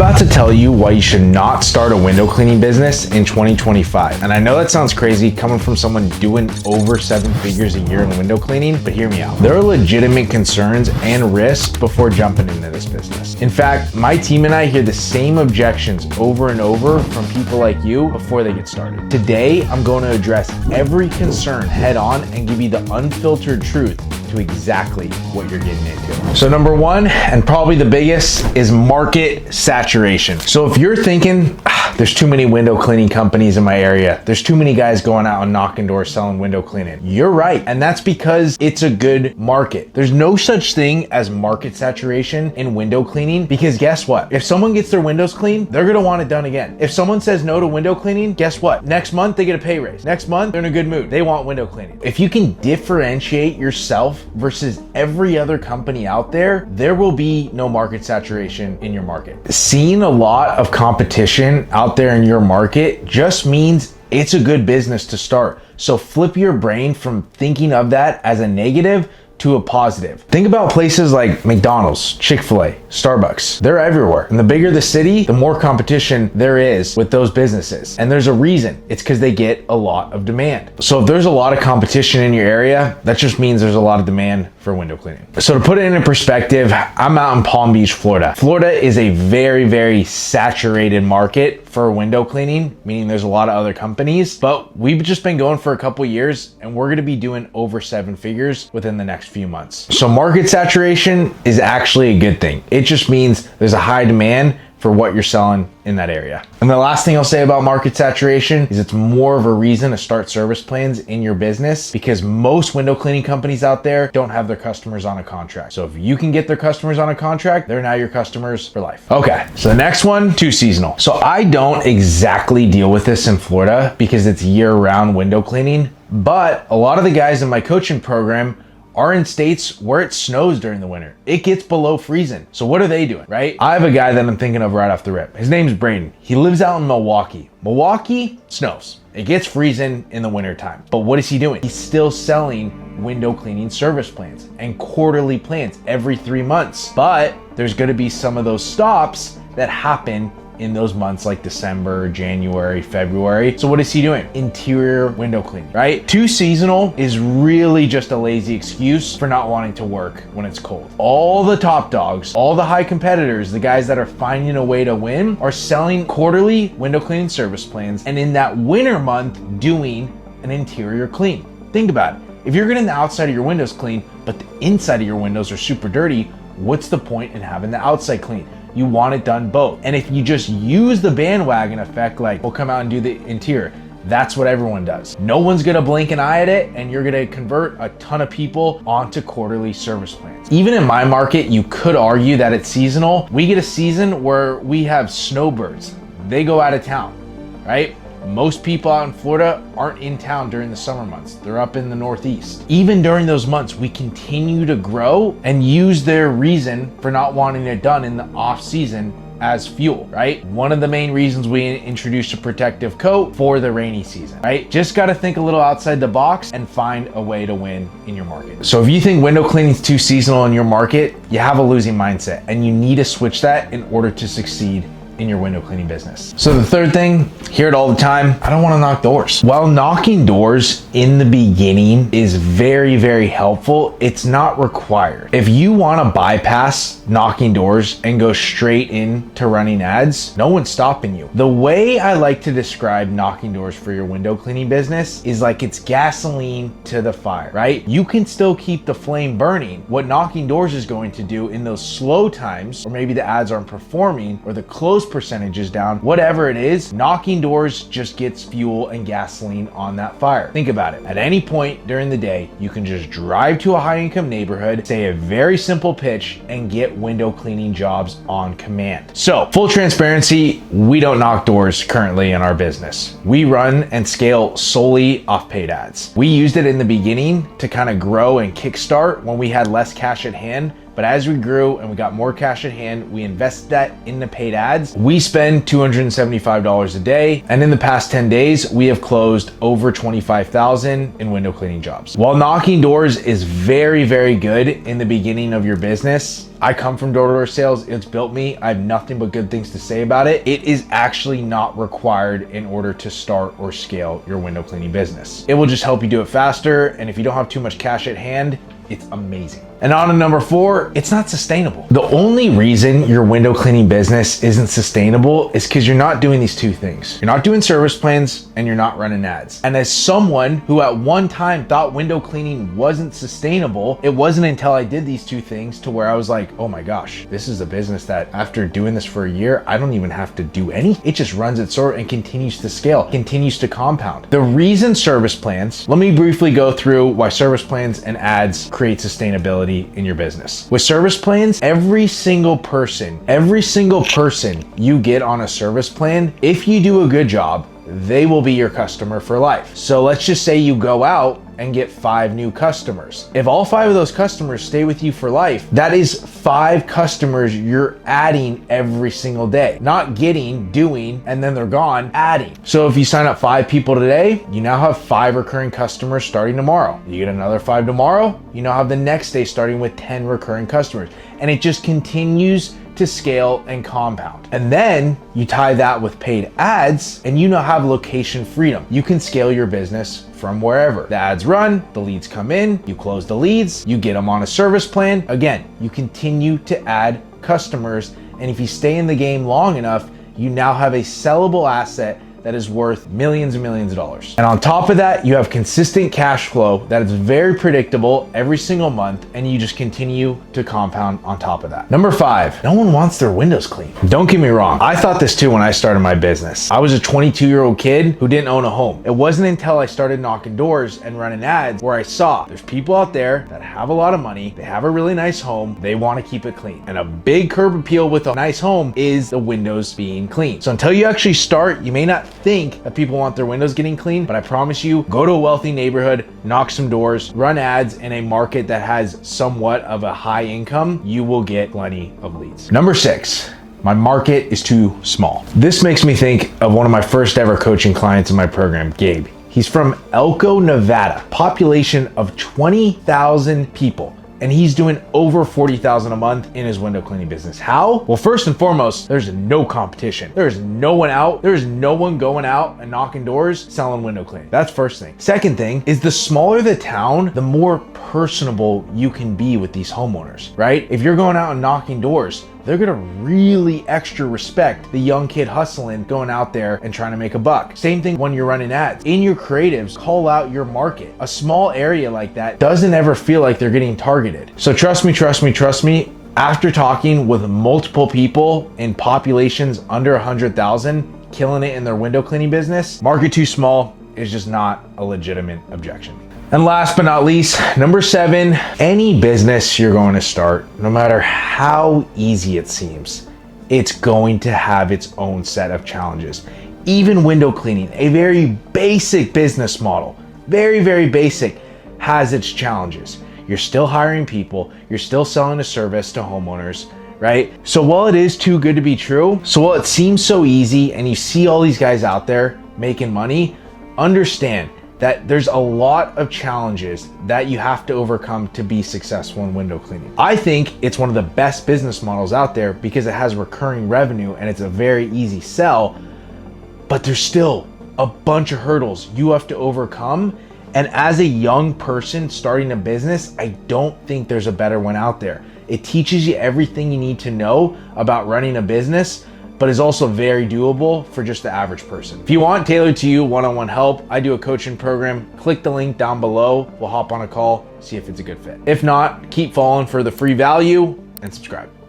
about to tell you why you should not start a window cleaning business in 2025. And I know that sounds crazy coming from someone doing over 7 figures a year in window cleaning, but hear me out. There are legitimate concerns and risks before jumping into this business. In fact, my team and I hear the same objections over and over from people like you before they get started. Today, I'm going to address every concern head on and give you the unfiltered truth to exactly what you're getting into. So number one, and probably the biggest, is market saturation. So if you're thinking, there's too many window cleaning companies in my area, there's too many guys going out and knocking doors selling window cleaning, you're right. And that's because it's a good market. There's no such thing as market saturation in window cleaning, because guess what? If someone gets their windows cleaned, they're gonna want it done again. If someone says no to window cleaning, guess what? Next month, they get a pay raise. Next month, they're in a good mood. They want window cleaning. If you can differentiate yourself versus every other company out there, there will be no market saturation in your market. Seeing a lot of competition out there in your market just means it's a good business to start. So flip your brain from thinking of that as a negative to a positive. Think about places like McDonald's, Chick-fil-A, Starbucks. They're everywhere. And the bigger the city, the more competition there is with those businesses. And there's a reason. It's because they get a lot of demand. So if there's a lot of competition in your area, that just means there's a lot of demand for window cleaning. So to put it into perspective, I'm out in Palm Beach, Florida. Florida is a very, very saturated market for window cleaning, meaning there's a lot of other companies, but we've just been going for a couple years and we're gonna be doing over 7 figures within the next few months. So market saturation is actually a good thing. It just means there's a high demand for what you're selling in that area. And the last thing I'll say about market saturation is it's more of a reason to start service plans in your business, because most window cleaning companies out there don't have their customers on a contract. So if you can get their customers on a contract, they're now your customers for life. Okay, so the next one, too seasonal. So I don't exactly deal with this in Florida because it's year-round window cleaning, but a lot of the guys in my coaching program are in states where it snows during the winter. It gets below freezing. So what are they doing, right? I have a guy that I'm thinking of right off the rip. His name's Braden. He lives out in Milwaukee. Milwaukee snows. It gets freezing in the winter time. But what is he doing? He's still selling window cleaning service plans and quarterly plans every 3 months. But there's gonna be some of those stops that happen in those months like December, January, February. So what is he doing? Interior window cleaning, right? Too seasonal is really just a lazy excuse for not wanting to work when it's cold. All the top dogs, all the high competitors, the guys that are finding a way to win, are selling quarterly window cleaning service plans, and in that winter month doing an interior clean. Think about it. If you're getting the outside of your windows clean, but the inside of your windows are super dirty, what's the point in having the outside clean? You want it done both. And if you just use the bandwagon effect, like we'll come out and do the interior, that's what everyone does. No one's gonna blink an eye at it, and you're gonna convert a ton of people onto quarterly service plans. Even in my market, you could argue that it's seasonal. We get a season where we have snowbirds. They go out of town, right? Most people out in Florida aren't in town during the summer months. They're up in the Northeast. Even during those months, we continue to grow and use their reason for not wanting it done in the off season as fuel, right? One of the main reasons we introduced a protective coat for the rainy season, right? Just gotta think a little outside the box and find a way to win in your market. So if you think window cleaning is too seasonal in your market, you have a losing mindset, and you need to switch that in order to succeed in your window cleaning business. So the third thing, hear it all the time, I don't want to knock doors. While knocking doors in the beginning is very, very helpful, it's not required. If you want to bypass knocking doors and go straight into running ads, no one's stopping you. The way I like to describe knocking doors for your window cleaning business is like it's gasoline to the fire, right? You can still keep the flame burning. What knocking doors is going to do in those slow times, or maybe the ads aren't performing, or the close percentage is down, whatever it is, knocking doors just gets fuel and gasoline on that fire. Think about it. At any point during the day, you can just drive to a high income neighborhood, say a very simple pitch, and get window cleaning jobs on command. So full transparency, we don't knock doors currently in our business. We run and scale solely off paid ads. We used it in the beginning to kind of grow and kickstart when we had less cash at hand But as we grew and we got more cash at hand, we invested that into paid ads. We spend $275 a day. And in the past 10 days, we have closed over 25,000 in window cleaning jobs. While knocking doors is very, very good in the beginning of your business, I come from door-to-door sales. It's built me. I have nothing but good things to say about it. It is actually not required in order to start or scale your window cleaning business. It will just help you do it faster. And if you don't have too much cash at hand, it's amazing. And on to number 4, it's not sustainable. The only reason your window cleaning business isn't sustainable is because you're not doing these two things. You're not doing service plans and you're not running ads. And as someone who at one time thought window cleaning wasn't sustainable, it wasn't until I did these two things to where I was like, oh my gosh, this is a business that after doing this for a year, I don't even have to do any. It just runs its sort and continues to scale, continues to compound. The reason service plans, let me briefly go through why service plans and ads create sustainability in your business. With service plans, every single person you get on a service plan, if you do a good job, they will be your customer for life. So let's just say you go out and get 5 new customers. If all 5 of those customers stay with you for life, that is 5 customers you're adding every single day. Not getting, doing, and then they're gone, adding. So if you sign up 5 people today, you now have 5 recurring customers starting tomorrow. You get another 5 tomorrow, you now have the next day starting with 10 recurring customers. And it just continues to scale and compound. And then you tie that with paid ads and you now have location freedom. You can scale your business from wherever. The ads run, the leads come in, you close the leads, you get them on a service plan. Again, you continue to add customers. And if you stay in the game long enough, you now have a sellable asset that is worth millions and millions of dollars. And on top of that, you have consistent cash flow that is very predictable every single month, and you just continue to compound on top of that. Number 5, no one wants their windows clean. Don't get me wrong. I thought this too when I started my business. I was a 22-year-old kid who didn't own a home. It wasn't until I started knocking doors and running ads where I saw there's people out there that have a lot of money, they have a really nice home, they want to keep it clean. And a big curb appeal with a nice home is the windows being clean. So until you actually start, you may not think that people want their windows getting clean, but I promise you, go to a wealthy neighborhood, knock some doors, run ads in a market that has somewhat of a high income, you will get plenty of leads. Number 6, my market is too small. This makes me think of one of my first ever coaching clients in my program, Gabe. He's from Elko, Nevada, population of 20,000 people. And he's doing over 40,000 a month in his window cleaning business. How? Well, first and foremost, there's no competition. There's no one out. There's no one going out and knocking doors selling window cleaning. That's first thing. Second thing is the smaller the town, the more personable you can be with these homeowners, right? If you're going out and knocking doors, they're gonna really extra respect the young kid hustling, going out there and trying to make a buck. Same thing when you're running ads. In your creatives, call out your market. A small area like that doesn't ever feel like they're getting targeted. So trust me, after talking with multiple people in populations under 100,000, killing it in their window cleaning business, market too small is just not a legitimate objection. And last but not least, number 7, any business you're going to start, no matter how easy it seems, it's going to have its own set of challenges. Even window cleaning, a very basic business model, very, very basic, has its challenges. You're still hiring people, you're still selling a service to homeowners, right? So while it is too good to be true, so while it seems so easy and you see all these guys out there making money, understand that there's a lot of challenges that you have to overcome to be successful in window cleaning. I think it's one of the best business models out there because it has recurring revenue and it's a very easy sell, but there's still a bunch of hurdles you have to overcome. And as a young person starting a business, I don't think there's a better one out there. It teaches you everything you need to know about running a business, but is also very doable for just the average person. If you want tailored to you one-on-one help, I do a coaching program. Click the link down below. We'll hop on a call, see if it's a good fit. If not, keep following for the free value and subscribe.